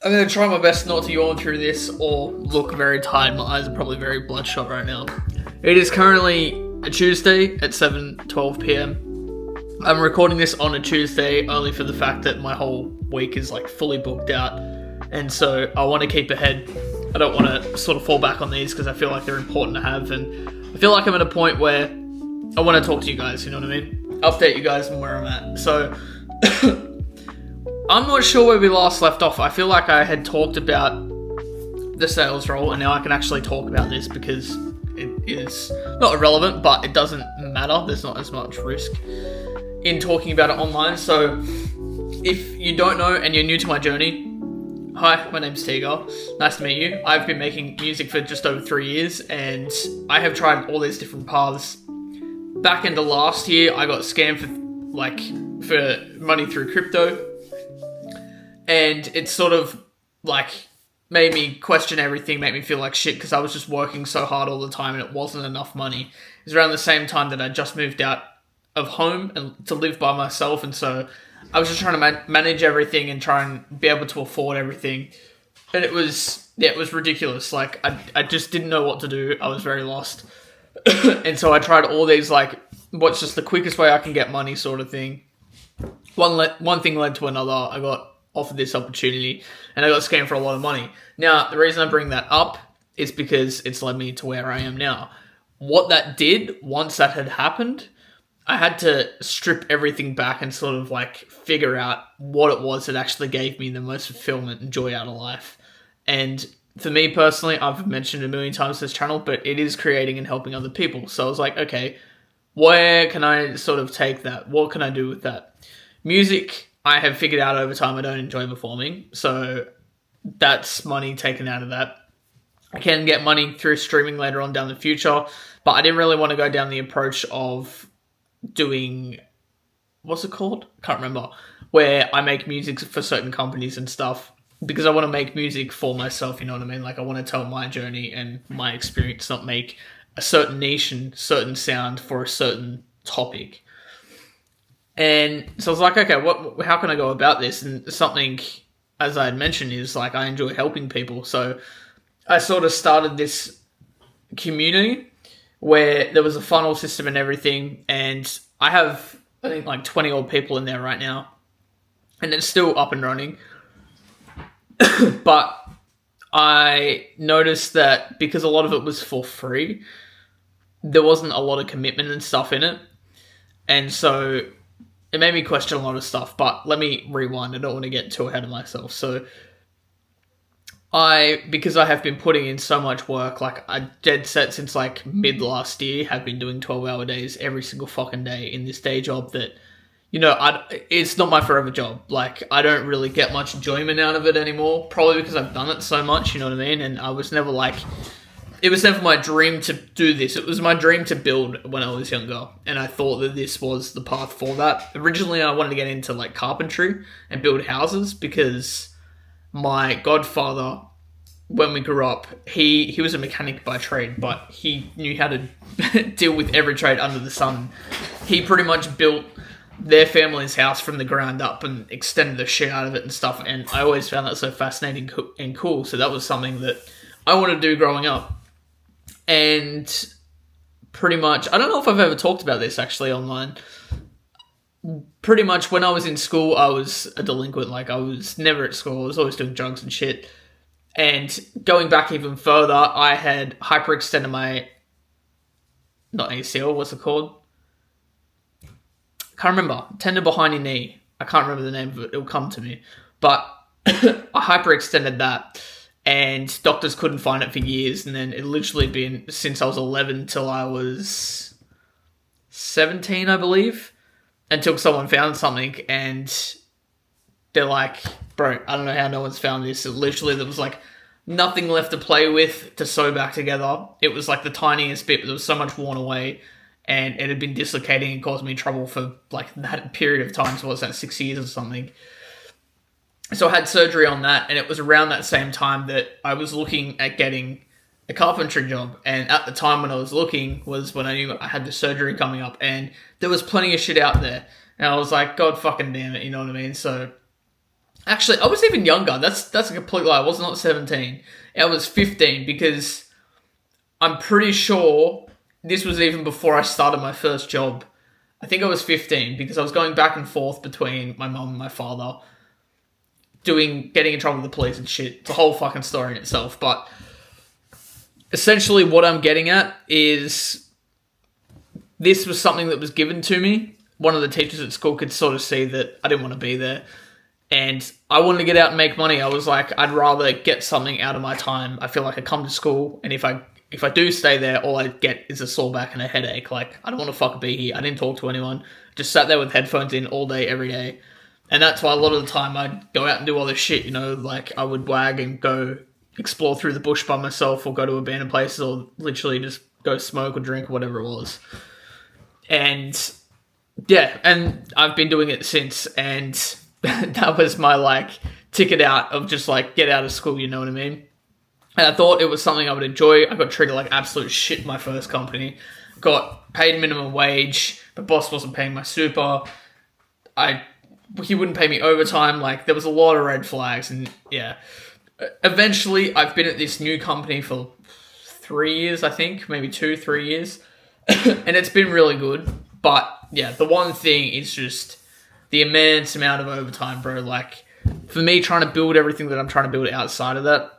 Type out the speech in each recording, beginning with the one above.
I'm going to try my best not to yawn through this or look very tired. My eyes are probably very bloodshot right now. It is currently a Tuesday at 7:12 p.m. I'm recording this on a Tuesday only for the fact that my whole week is like fully booked out. And so I want to keep ahead. I don't want to sort of fall back on these because I feel like they're important to have. And I feel like I'm at a point where I want to talk to you guys, you know what I mean? Update you guys on where I'm at. So I'm not sure where we last left off. I feel like I had talked about the sales role, and now I can actually talk about this because it is not irrelevant, but it doesn't matter. There's not as much risk in talking about it online. So if you don't know and you're new to my journey, hi, my name's Tiger. Nice to meet you. I've been making music for just over 3 years, and I have tried all these different paths. Back into last year, I got scammed for money through crypto. And it sort of, made me question everything, made me feel like shit because I was just working so hard all the time and it wasn't enough money. It was around the same time that I just moved out of home and to live by myself, and so I was just trying to manage everything and try and be able to afford everything. And it was ridiculous. I just didn't know what to do. I was very lost. And so I tried all these, what's just the quickest way I can get money sort of thing. One thing led to another. I got offered this opportunity and I got scammed for a lot of money. Now, the reason I bring that up is because it's led me to where I am now. What that did, once that had happened, I had to strip everything back and sort of figure out what it was that actually gave me the most fulfillment and joy out of life. And for me personally, I've mentioned it a million times this channel, but it is creating and helping other people. So I was like, okay, where can I sort of take that? What can I do with that? Music, I have figured out over time I don't enjoy performing, so that's money taken out of that. I can get money through streaming later on down the future, but I didn't really want to go down the approach of doing, what's it called? I can't remember, where I make music for certain companies and stuff, because I want to make music for myself, you know what I mean? I want to tell my journey and my experience, not make a certain niche and certain sound for a certain topic. And so I was like, okay, how can I go about this? And something, as I had mentioned, is I enjoy helping people. So I sort of started this community where there was a funnel system and everything. And I have, I think, 20 odd people in there right now. And it's still up and running. But I noticed that because a lot of it was for free, there wasn't a lot of commitment and stuff in it. And so it made me question a lot of stuff, but let me rewind. I don't want to get too ahead of myself. So because I have been putting in so much work, I dead set since mid last year, have been doing 12-hour days every single fucking day in this day job that, it's not my forever job. I don't really get much enjoyment out of it anymore, probably because I've done it so much, you know what I mean? And I was never it was never my dream to do this. It was my dream to build when I was younger. And I thought that this was the path for that. Originally, I wanted to get into carpentry and build houses because my godfather, when we grew up, he was a mechanic by trade, but he knew how to deal with every trade under the sun. He pretty much built their family's house from the ground up and extended the shit out of it and stuff. And I always found that so fascinating and cool. So that was something that I wanted to do growing up. And pretty much, I don't know if I've ever talked about this actually online. Pretty much when I was in school, I was a delinquent. I was never at school. I was always doing drugs and shit. And going back even further, I had hyperextended my, not ACL, what's it called? Can't remember. Tendon behind your knee. I can't remember the name of it. It'll come to me. But I hyperextended that. And doctors couldn't find it for years. And then it literally been since I was 11 till I was 17, I believe. Until someone found something. And they're like, bro, I don't know how no one's found this. It literally, there was nothing left to play with to sew back together. It was the tiniest bit, but there was so much worn away. And it had been dislocating and caused me trouble for that period of time. So what's that, 6 years or something? So I had surgery on that, and it was around that same time that I was looking at getting a carpentry job. And at the time when I was looking was when I knew I had the surgery coming up, and there was plenty of shit out there. And I was like, God fucking damn it, you know what I mean? So Actually, I was even younger. That's a complete lie. I was not 17. I was 15 because I'm pretty sure this was even before I started my first job. I think I was 15 because I was going back and forth between my mum and my father, getting in trouble with the police and shit. It's a whole fucking story in itself. But essentially what I'm getting at is this was something that was given to me. One of the teachers at school could sort of see that I didn't want to be there. And I wanted to get out and make money. I was like, I'd rather get something out of my time. I feel like I come to school, and if I do stay there, all I get is a sore back and a headache. Like, I don't want to fucking be here. I didn't talk to anyone. Just sat there with headphones in all day, every day. And that's why a lot of the time I'd go out and do all this shit, you know, like I would wag and go explore through the bush by myself, or go to abandoned places, or literally just go smoke or drink or whatever it was. And yeah, and I've been doing it since, and that was my like ticket out of just like get out of school, you know what I mean? And I thought it was something I would enjoy. I got treated like absolute shit in my first company. Got paid minimum wage. The boss wasn't paying my super. He wouldn't pay me overtime. Like, there was a lot of red flags, and yeah. Eventually, I've been at this new company for 3 years, I think, maybe 2-3 years, and it's been really good. But yeah, the one thing is just the immense amount of overtime, bro. Like, for me, trying to build everything that I'm trying to build outside of that,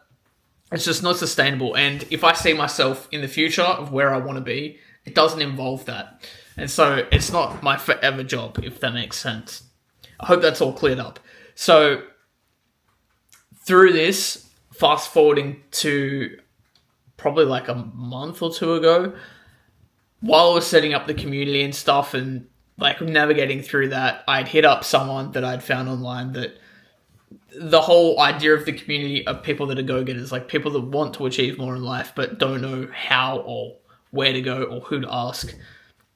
it's just not sustainable. And if I see myself in the future of where I want to be, it doesn't involve that. And so it's not my forever job, if that makes sense. I hope that's all cleared up. So through this, fast forwarding to probably like a month or two ago, while I was setting up the community and stuff and like navigating through that, I'd hit up someone that I'd found online that the whole idea of the community of people that are go-getters, like people that want to achieve more in life but don't know how or where to go or who to ask.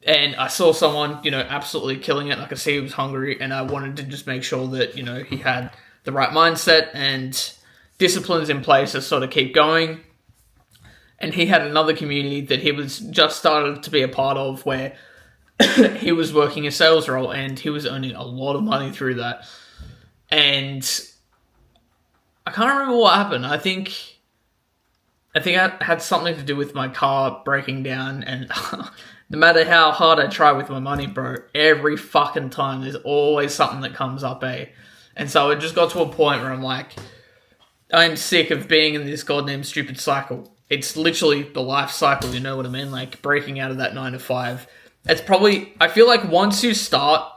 And I saw someone, you know, absolutely killing it. I could see he was hungry, and I wanted to just make sure that, you know, he had the right mindset and disciplines in place to sort of keep going. And he had another community that he was just started to be a part of where he was working a sales role and he was earning a lot of money through that. And I can't remember what happened. I think it had something to do with my car breaking down, and no matter how hard I try with my money, bro, every fucking time there's always something that comes up, eh? And so it just got to a point where I'm like, I'm sick of being in this goddamn stupid cycle. It's literally the life cycle, you know what I mean? Like, breaking out of that 9 to 5. It's probably, I feel like once you start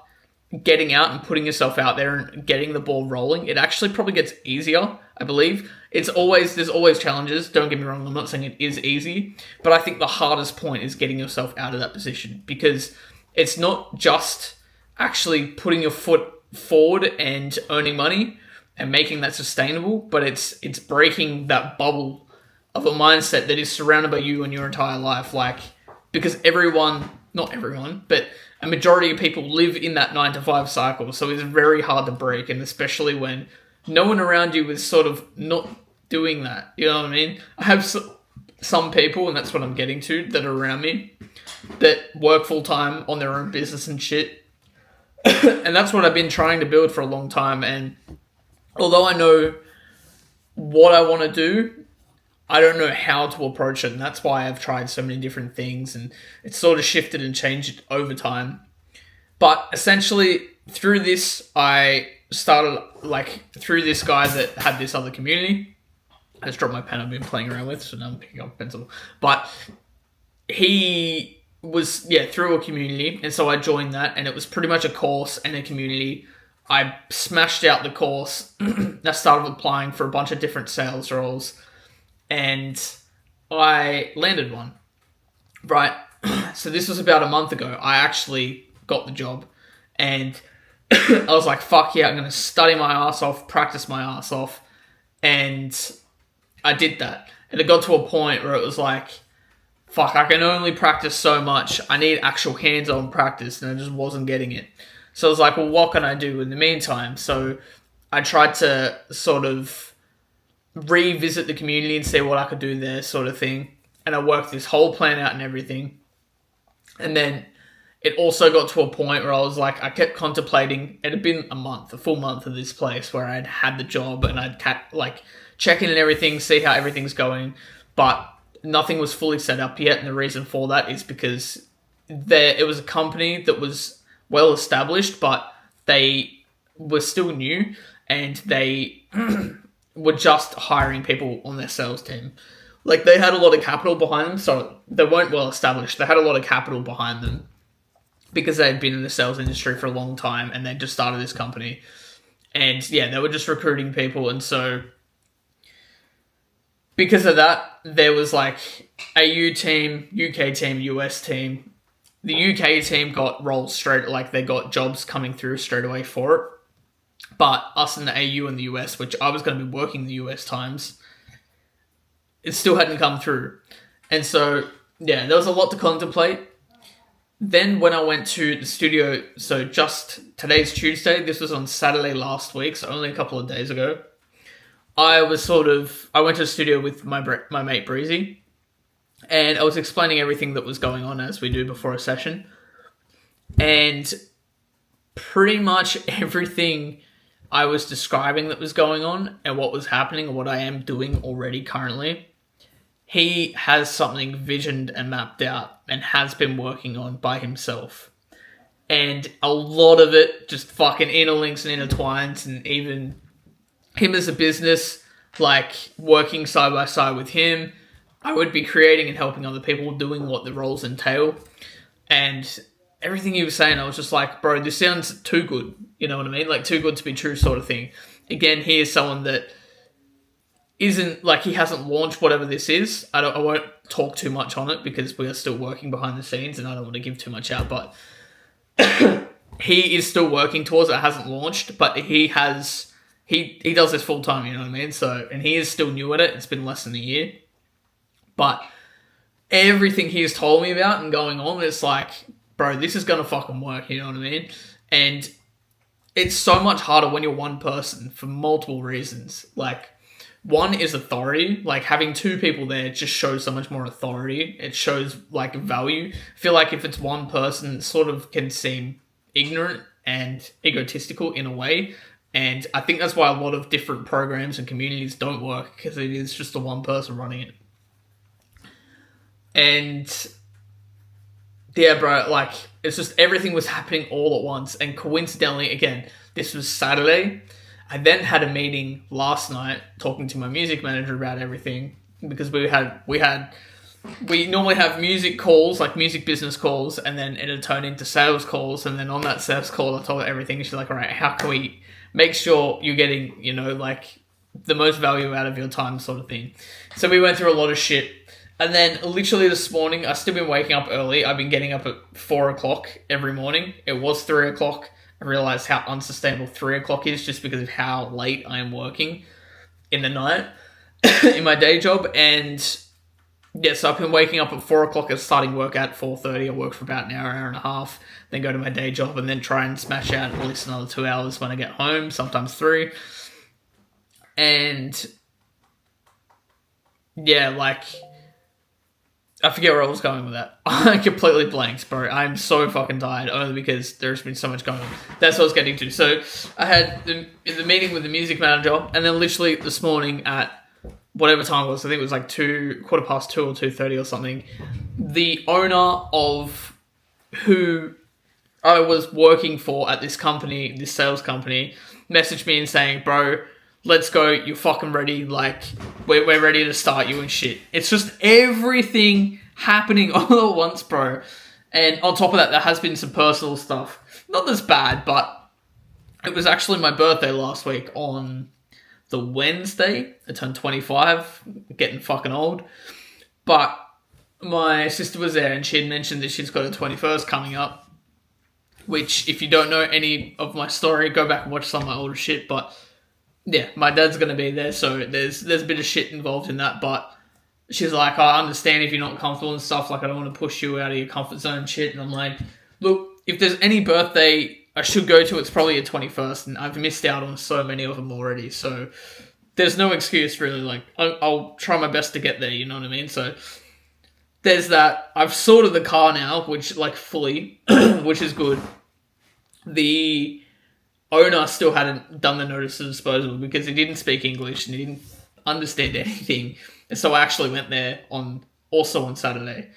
getting out and putting yourself out there and getting the ball rolling, it actually probably gets easier, I believe. There's always challenges, don't get me wrong, I'm not saying it is easy, but I think the hardest point is getting yourself out of that position, because it's not just actually putting your foot forward and earning money and making that sustainable, but it's breaking that bubble of a mindset that is surrounded by you and your entire life. Like, because not everyone, but a majority of people live in that 9 to 5 cycle, so it's very hard to break, and especially when no one around you is sort of not doing that, you know what I mean? I have some people, and that's what I'm getting to, that are around me, that work full-time on their own business and shit, and that's what I've been trying to build for a long time, and although I know what I want to do, I don't know how to approach it, and that's why I've tried so many different things, and it's sort of shifted and changed over time. But essentially, through this, I started, like, through this guy that had this other community. I just dropped my pen I've been playing around with, so now I'm picking up a pencil. But he was, through a community, and so I joined that, and it was pretty much a course and a community. I smashed out the course. I started applying for a bunch of different sales roles, and I landed one, right? So this was about a month ago. I actually got the job, and I was like, fuck yeah, I'm going to study my ass off, practice my ass off, and I did that. And it got to a point where it was like, fuck, I can only practice so much. I need actual hands-on practice, and I just wasn't getting it. So I was like, well, what can I do in the meantime? So I tried to sort of revisit the community and see what I could do there, sort of thing. And I worked this whole plan out and everything. And then it also got to a point where I was like, I kept contemplating. It had been a full month of this place where I'd had the job and I'd like check in and everything, see how everything's going, but nothing was fully set up yet. And the reason for that is because it was a company that was well established, but they were still new and they were just hiring people on their sales team. Like, they had a lot of capital behind them, so they weren't well established. They had a lot of capital behind them because they had been in the sales industry for a long time and they just started this company. And yeah, they were just recruiting people. And so because of that, there was like AU team, UK team, US team. The UK team got roles straight, like they got jobs coming through straight away for it. But us in the AU and the US, which I was going to be working the US times, it still hadn't come through. And so, yeah, there was a lot to contemplate. Then when I went to the studio, so just today's Tuesday, this was on Saturday last week, so only a couple of days ago, I went to the studio with my mate Breezy, and I was explaining everything that was going on as we do before a session. And pretty much everything I was describing that was going on and what was happening and what I am doing already currently, he has something visioned and mapped out and has been working on by himself. And a lot of it just fucking interlinks and intertwines, and even him as a business, like working side by side with him, I would be creating and helping other people doing what the roles entail. And everything he was saying, I was just like, bro, this sounds too good. You know what I mean? Like, too good to be true sort of thing. Again, he is someone that isn't, like, he hasn't launched whatever this is. I won't talk too much on it because we are still working behind the scenes and I don't want to give too much out, but he is still working towards it. It hasn't launched, but he does this full time, you know what I mean? So, and he is still new at it. It's been less than a year. But everything he has told me about and going on, it's like, bro, this is going to fucking work, you know what I mean? And it's so much harder when you're one person for multiple reasons. Like, one is authority. Like, having two people there just shows so much more authority. It shows, like, value. I feel like if it's one person, it sort of can seem ignorant and egotistical in a way. And I think that's why a lot of different programs and communities don't work, because it is just the one person running it. And yeah, bro, like, it's just everything was happening all at once. And coincidentally, again, this was Saturday. I then had a meeting last night talking to my music manager about everything, because we normally have music calls, like music business calls, and then it'll turn into sales calls. And then on that sales call, I told her everything. She's like, all right, how can we make sure you're getting, you know, like the most value out of your time sort of thing. So we went through a lot of shit. And then literally this morning, I've still been waking up early. I've been getting up at 4 o'clock every morning. It was 3 o'clock. I realized how unsustainable 3 o'clock is just because of how late I am working in the night in my day job. And yeah, so I've been waking up at 4 o'clock and starting work at 4:30. I work for about an hour and a half, then go to my day job and then try and smash out at least another 2 hours when I get home, sometimes 3. And yeah, like, I forget where I was going with that. I completely blanked, bro. I'm so fucking tired, only because there's been so much going on. That's what I was getting to. So I had the meeting with the music manager, and then literally this morning at whatever time it was, I think it was like 2:15 or 2:30 or something, the owner of who I was working for at this company, this sales company, messaged me and saying, bro, let's go, you're fucking ready, like, we're ready to start you and shit. It's just everything happening all at once, bro. And on top of that, there has been some personal stuff. Not this bad, but it was actually my birthday last week on the Wednesday. I turned 25, getting fucking old. But my sister was there and she had mentioned that she's got her 21st coming up, which, if you don't know any of my story, go back and watch some of my older shit, but yeah, my dad's going to be there, so there's a bit of shit involved in that, but she's like, I understand if you're not comfortable and stuff, like, I don't want to push you out of your comfort zone and shit, and I'm like, look, if there's any birthday I should go to, it's probably your 21st, and I've missed out on so many of them already, so there's no excuse, really. Like, I'll try my best to get there, you know what I mean? So there's that. I've sorted the car now, which like fully, which is good. The owner still hadn't done the notice of disposal because he didn't speak English and he didn't understand anything. And so I actually went there on Saturday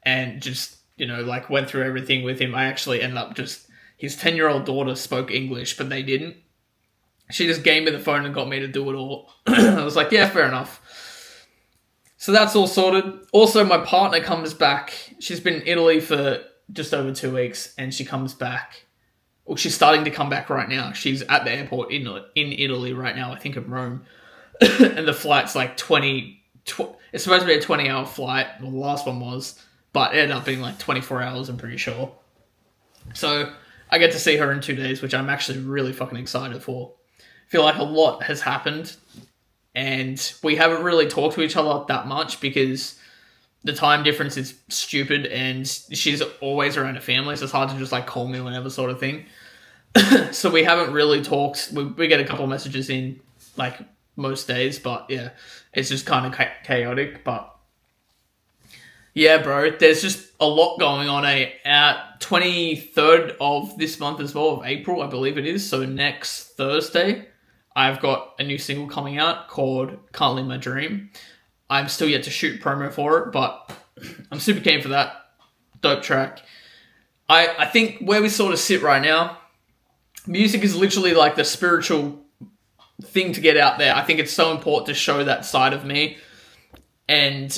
and just, you know, like went through everything with him. I actually ended up just, his 10-year-old daughter spoke English, but they didn't. She just gave me the phone and got me to do it all. I was like, yeah, fair enough. So that's all sorted. Also, my partner comes back. She's been in Italy for just over 2 weeks, and she comes back. Well, she's starting to come back right now. She's at the airport in Italy right now, I think in Rome. And the flight's like it's supposed to be a 20-hour flight. Well, the last one was, but it ended up being like 24 hours, I'm pretty sure. So I get to see her in 2 days, which I'm actually really fucking excited for. I feel like a lot has happened, and we haven't really talked to each other that much because the time difference is stupid, and she's always around her family, so it's hard to just like call me whenever sort of thing. So we haven't really talked. We get a couple of messages in like most days, but yeah, it's just kind of chaotic. But yeah, bro, there's just a lot going on. 23rd of this month as well, of April, I believe it is. So next Thursday, I've got a new single coming out called Can't Live My Dream. I'm still yet to shoot promo for it, but I'm super keen for that. Dope track. I think where we sort of sit right now, music is literally like the spiritual thing to get out there. I think it's so important to show that side of me and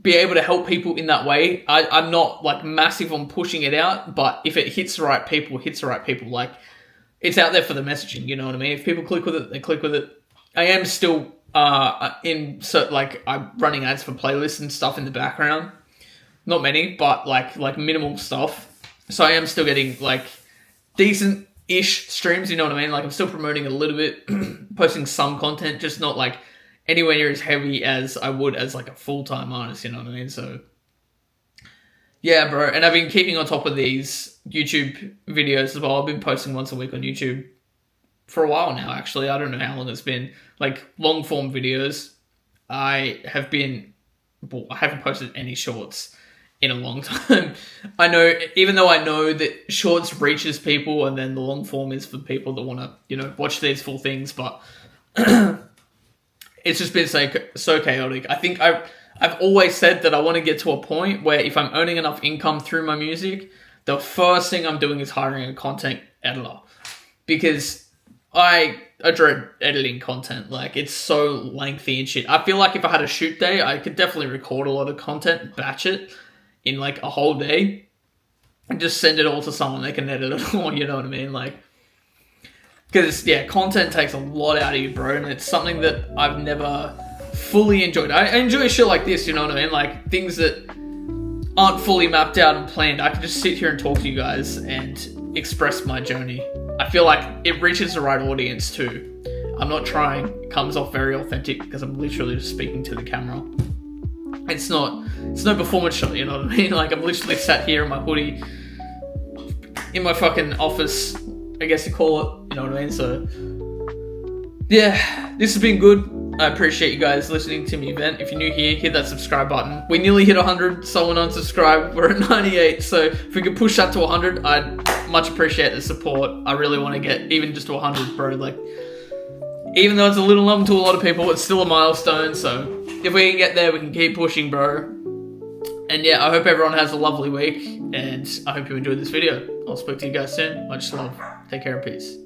be able to help people in that way. I'm not like massive on pushing it out, but if it hits the right people, it hits the right people. Like, it's out there for the messaging, you know what I mean? If people click with it, they click with it. I am still I'm running ads for playlists and stuff in the background. Not many, but like minimal stuff. So I am still getting like decent-ish streams, you know what I mean? Like, I'm still promoting a little bit, posting some content, just not like anywhere near as heavy as I would as like a full-time artist, you know what I mean? So yeah, bro. And I've been keeping on top of these YouTube videos as well. I've been posting once a week on YouTube for a while now, actually. I don't know how long it's been. Like, long-form videos. I haven't posted any shorts in a long time. I know, even though I know that shorts reaches people and then the long-form is for people that want to, you know, watch these full things, but it's just been so chaotic. I think I've always said that I want to get to a point where if I'm earning enough income through my music, the first thing I'm doing is hiring a content editor. Because I dread editing content. Like, it's so lengthy and shit. I feel like if I had a shoot day, I could definitely record a lot of content, batch it in like a whole day, and just send it all to someone that can edit it all, you know what I mean? Like, because, yeah, content takes a lot out of you, bro, and it's something that I've never fully enjoyed. I enjoy shit like this, you know what I mean? Like, things that aren't fully mapped out and planned. I can just sit here and talk to you guys and express my journey. I feel like it reaches the right audience too. I'm not trying. It comes off very authentic because I'm literally just speaking to the camera. It's no performance shot, you know what I mean? Like, I'm literally sat here in my hoodie, in my fucking office, I guess you call it, you know what I mean? So, yeah, this has been good. I appreciate you guys listening to me vent. If you're new here, hit that subscribe button. We nearly hit 100, someone unsubscribed. We're at 98, so if we could push that to 100, I'd much appreciate the support. I really want to get even just to 100, bro. Like, even though it's a little numb to a lot of people, it's still a milestone, so if we can get there, we can keep pushing, bro. And yeah, I hope everyone has a lovely week, and I hope you enjoyed this video. I'll speak to you guys soon. Much love. Take care and peace.